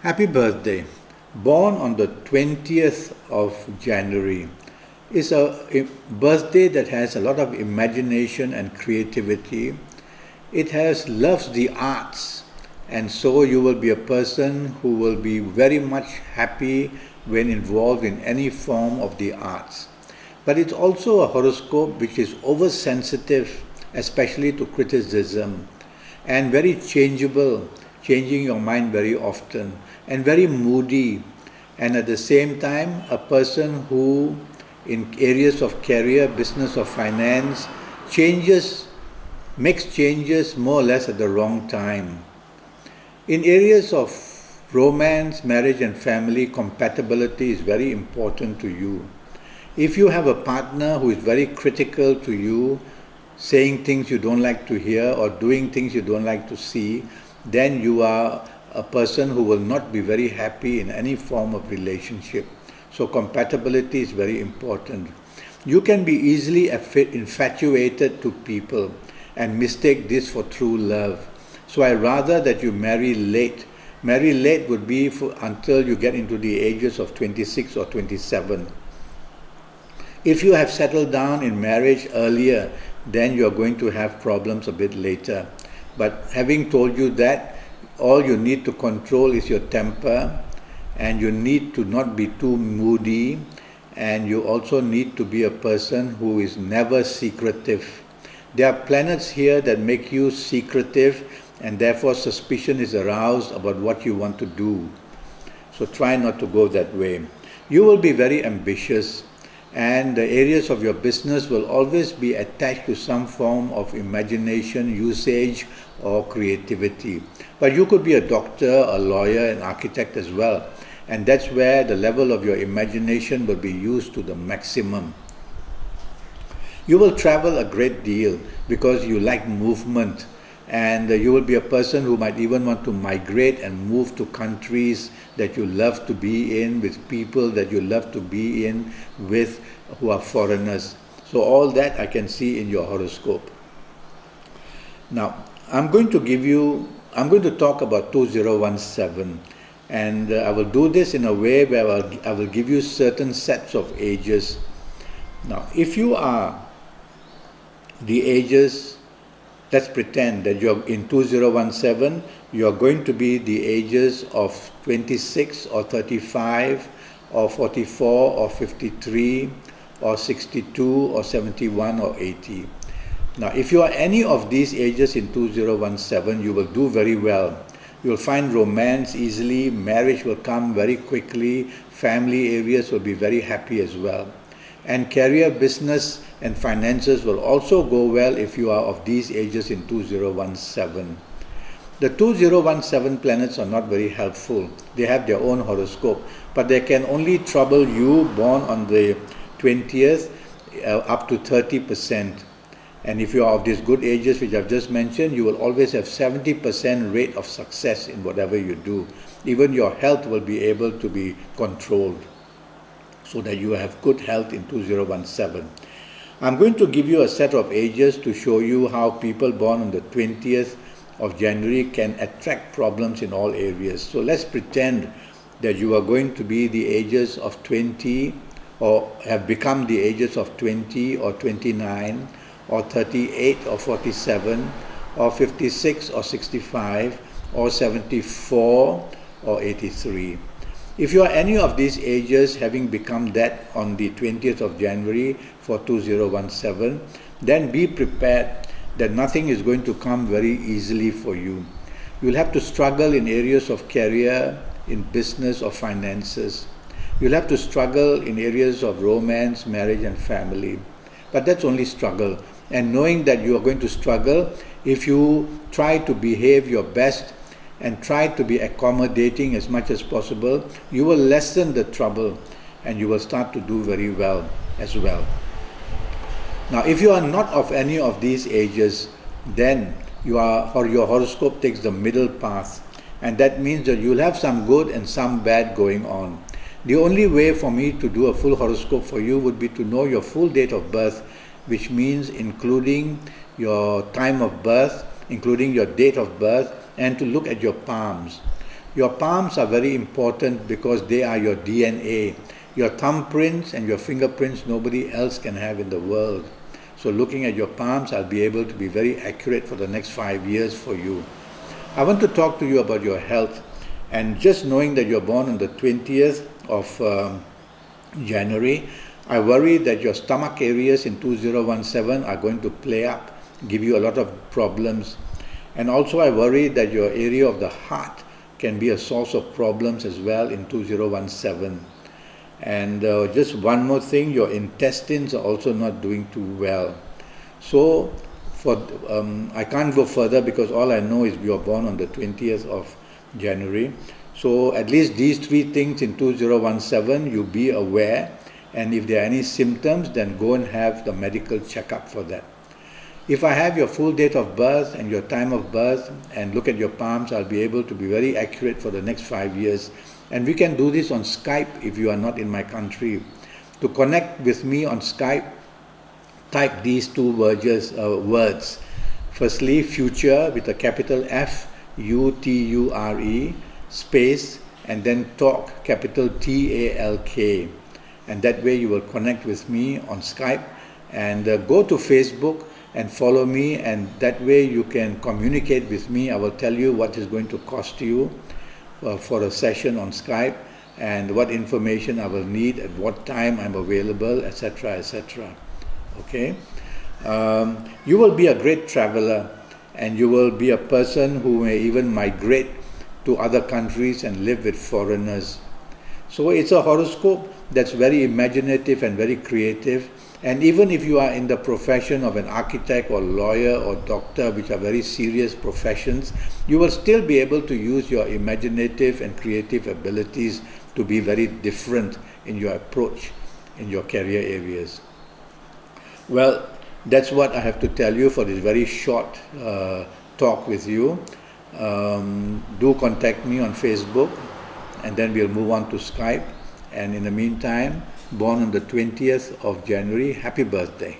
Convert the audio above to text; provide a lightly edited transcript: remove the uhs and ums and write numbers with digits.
Happy birthday. Born on the 20th of January is a birthday that has a lot of imagination and creativity. It has loves the arts, and so you will be a person who will be very much happy when involved in any form of the arts. But it's also a horoscope which is oversensitive, especially to criticism, and very changeable, changing your mind very often, and very moody, and at the same time, a person who, in areas of career, business, or finance, makes changes more or less at the wrong time. In areas of romance, marriage, and family, compatibility is very important to you. If you have a partner who is very critical to you, saying things you don't like to hear or doing things you don't like to see, then you are a person who will not be very happy in any form of relationship. So compatibility is very important. You can be easily infatuated to people and mistake this for true love. So I rather that you marry late. Marry late would be until you get into the ages of 26 or 27. If you have settled down in marriage earlier, then you are going to have problems a bit later. But having told you that, all you need to control is your temper, and you need to not be too moody, and you also need to be a person who is never secretive. There are planets here that make you secretive, and therefore suspicion is aroused about what you want to do. So try not to go that way. You will be very ambitious, and the areas of your business will always be attached to some form of imagination, usage, or creativity. But you could be a doctor, a lawyer, an architect as well. And that's where the level of your imagination will be used to the maximum. You will travel a great deal because you like movement, and you will be a person who might even want to migrate and move to countries that you love to be in, with people that you love to be in with who are foreigners. So all that I can see in your horoscope. Now, I'm going to talk about 2017, and I will do this in a way where I will give you certain sets of ages. Now, if you are the ages, let's pretend that you're in 2017, you're going to be the ages of 26 or 35 or 44 or 53 or 62 or 71 or 80. Now, if you are any of these ages in 2017, you will do very well. You will find romance easily, marriage will come very quickly, family areas will be very happy as well. And career, business, and finances will also go well if you are of these ages in 2017. The 2017 planets are not very helpful. They have their own horoscope, but they can only trouble you born on the 20th up to 30%. And if you are of these good ages which I've just mentioned, you will always have 70% rate of success in whatever you do. Even your health will be able to be controlled so that you have good health in 2017. I'm going to give you a set of ages to show you how people born on the 20th of January can attract problems in all areas. So let's pretend that you are going to be the ages of 20 or have become the ages of 20 or 29 or 38 or 47 or 56 or 65 or 74 or 83. If you are any of these ages having become that on the 20th of January for 2017, then be prepared that nothing is going to come very easily for you. You'll have to struggle in areas of career, in business or finances. You'll have to struggle in areas of romance, marriage and family. But that's only struggle. And knowing that you are going to struggle, if you try to behave your best and try to be accommodating as much as possible, you will lessen the trouble and you will start to do very well as well. Now, if you are not of any of these ages, then your horoscope takes the middle path, and that means that you'll have some good and some bad going on. The only way for me to do a full horoscope for you would be to know your full date of birth, which means including your time of birth, including your date of birth, and to look at your palms. Your palms are very important because they are your DNA. Your thumbprints and your fingerprints nobody else can have in the world. So looking at your palms, I'll be able to be very accurate for the next 5 years for you. I want to talk to you about your health, and just knowing that you're born on the 20th of January, I worry that your stomach areas in 2017 are going to play up, give you a lot of problems. And also I worry that your area of the heart can be a source of problems as well in 2017. And just one more thing, your intestines are also not doing too well. So I can't go further because all I know is you're born on the 20th of January. So at least these 3 things in 2017, you be aware, and if there are any symptoms, then go and have the medical checkup for that. If I have your full date of birth and your time of birth and look at your palms, I'll be able to be very accurate for the next 5 years. And we can do this on Skype if you are not in my country. To connect with me on Skype, type these 2 words. Firstly, future with a capital F, U-T-U-R-E, space, and then talk, capital T-A-L-K. And that way you will connect with me on Skype, and go to Facebook and follow me, and that way you can communicate with me. I will tell you what is going to cost you for a session on Skype, and what information I will need, at what time I'm available, etc., etc. Okay? You will be a great traveler, and you will be a person who may even migrate to other countries and live with foreigners. So it's a horoscope that's very imaginative and very creative. And even if you are in the profession of an architect or lawyer or doctor, which are very serious professions, you will still be able to use your imaginative and creative abilities to be very different in your approach in your career areas. Well, that's what I have to tell you for this very short talk with you. Do contact me on Facebook, and then we'll move on to Skype. And in the meantime, born on the 20th of January, happy birthday.